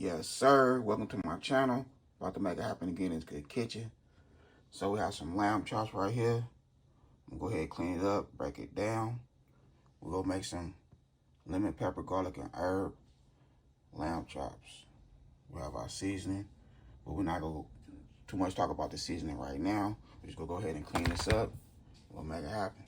Yes, sir. Welcome to my channel. About to make it happen again in this good kitchen. So we have some lamb chops right here. I'm gonna go ahead and clean it up, break it down. We're gonna make some lemon, pepper, garlic, and herb lamb chops. We have our seasoning, but we're not gonna too much talk about the seasoning right now. We're just gonna go ahead and clean this up. We'll make it happen.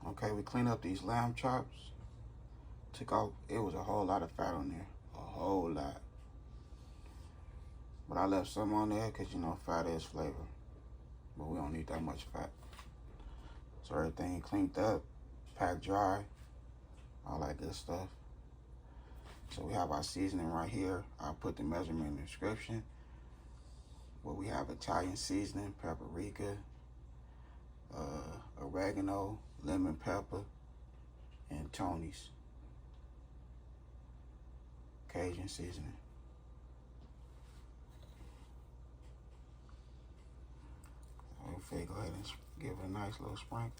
Okay, we clean up these lamb chops. Took off, it was a whole lot of fat on there, a whole lot. But I left some on there because, you know, fat is flavor. But we don't need that much fat. So everything cleaned up, packed dry, all that good stuff. So we have our seasoning right here. I'll put the measurement in the description. But we have Italian seasoning, paprika, oregano, lemon pepper, and Tony's Cajun seasoning. So go ahead and give it a nice little sprinkle.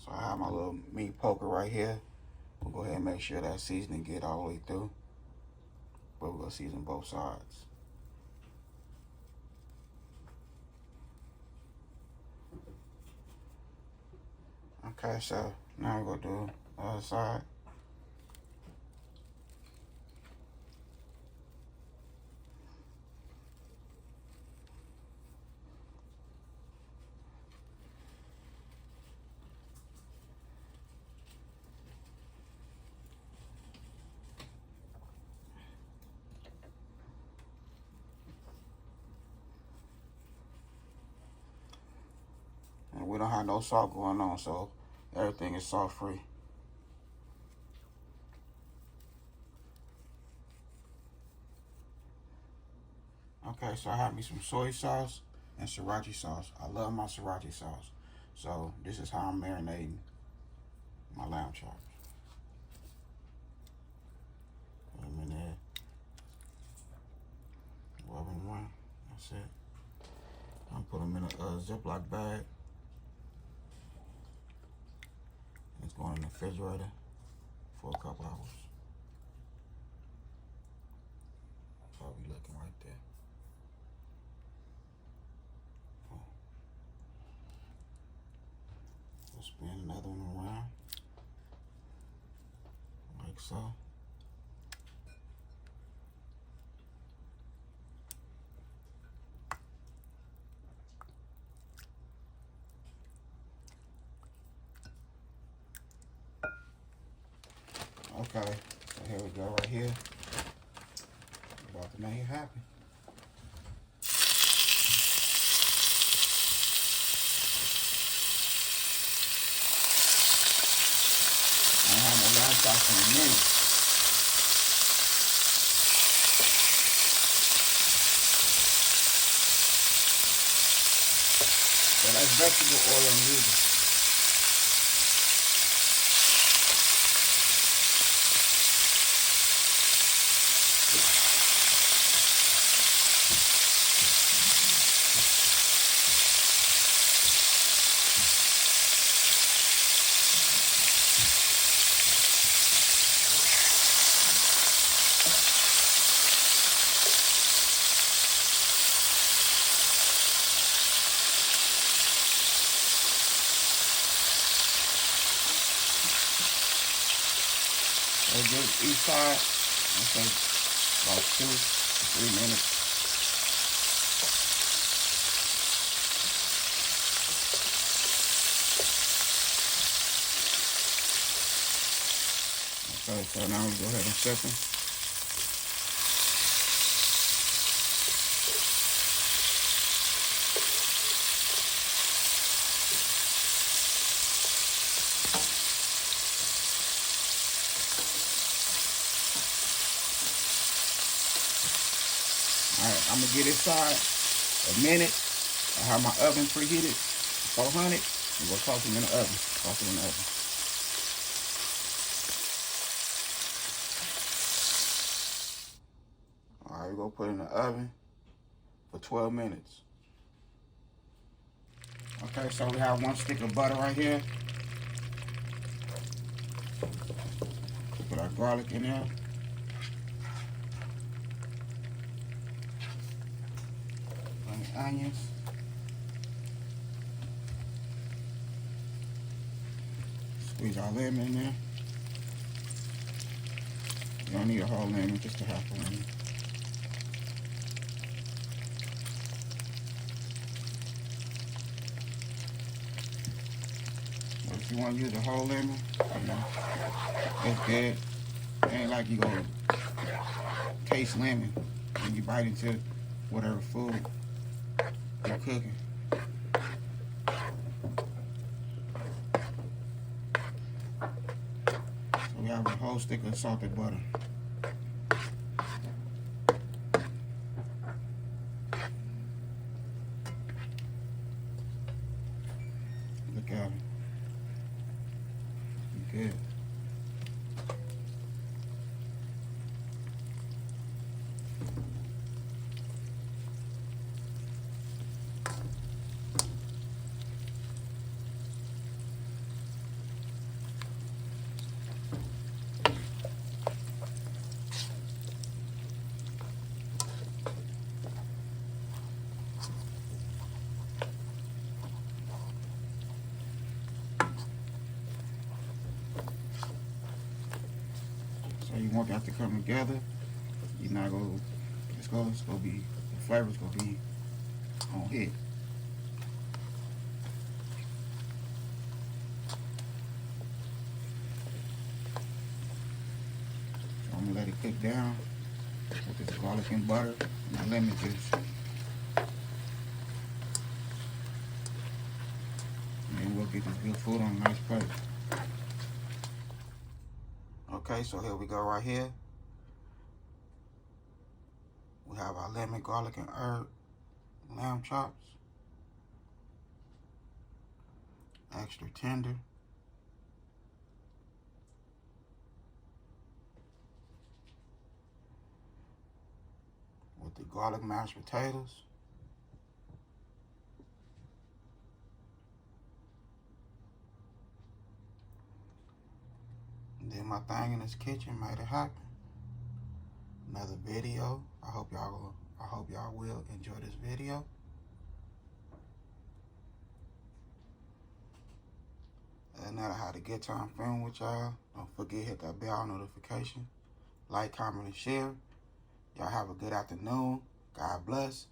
So I have my little meat poker right here. We'll go ahead and make sure that seasoning get all the way through. But we're gonna season both sides. Okay, so now we're gonna do the other side. And we don't have no salt going on, so everything is salt free. Okay, so I have me some soy sauce and sriracha sauce. I love my sriracha sauce. So this is how I'm marinating my lamb chops. Put them in there. Rub them around. That's it. I'm putting them in a Ziploc bag. It's going in the refrigerator for a couple hours. Probably looking right there. We'll spin another one around, like so. Okay, so here we go right here. About to make it happen. I don't have no lamb chops in a minute. So that's vegetable oil I'm using. So just each side, I think about 2 to 3 minutes. Okay, so now we go ahead and set them. I'm gonna give this side a minute. I have my oven preheated 400. And we'll toss them in the oven. Toss it in the oven. All right, we're gonna put it in the oven for 12 minutes. Okay, so we have 1 stick of butter right here. Put our garlic in there. Put the onions. Squeeze our lemon in there. You don't need a whole lemon, just a half a lemon. But if you want to use a whole lemon, you know, it's good. It ain't like you gonna taste lemon when you bite into whatever food you're cooking. So we have a whole stick of salted butter. Look at it. Good. You want that to come together. You're not gonna. It's gonna be, the flavor's gonna be on hit. So I'm gonna let it cook down with this garlic and butter and my lemon juice. And then we'll get this good food on a nice plate. Okay, so here we go right here. We have our lemon, garlic, and herb lamb chops. Extra tender. With the garlic mashed potatoes. Did my thing in this kitchen, made it happen. Another video. I hope y'all will enjoy this video. And now I had a good time filming with y'all. Don't forget, hit that bell notification. Like, comment, and share. Y'all have a good afternoon. God bless.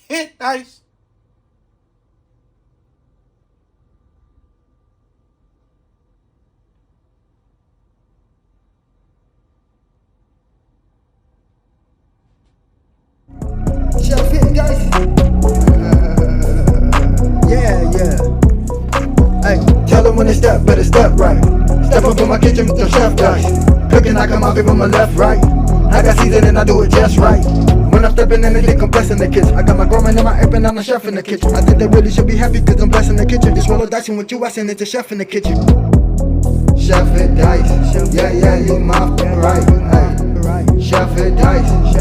Hit dice. Chef hitting dice. Yeah. Hey, tell them when they step, better step right. Step up in my kitchen with the chef dice. Cooking, I come out from my left, right. I got season and I do it just right. When I'm stepping in, they think I'm blessing the kitchen. I got my grandma in my apron, I'm a chef in the kitchen. I think they really should be happy cause I'm blessing the kitchen. Just roll a dice and what you asking, it's a chef in the kitchen. Chef hit dice. Yeah, you my right. Hey. Chef hit dice.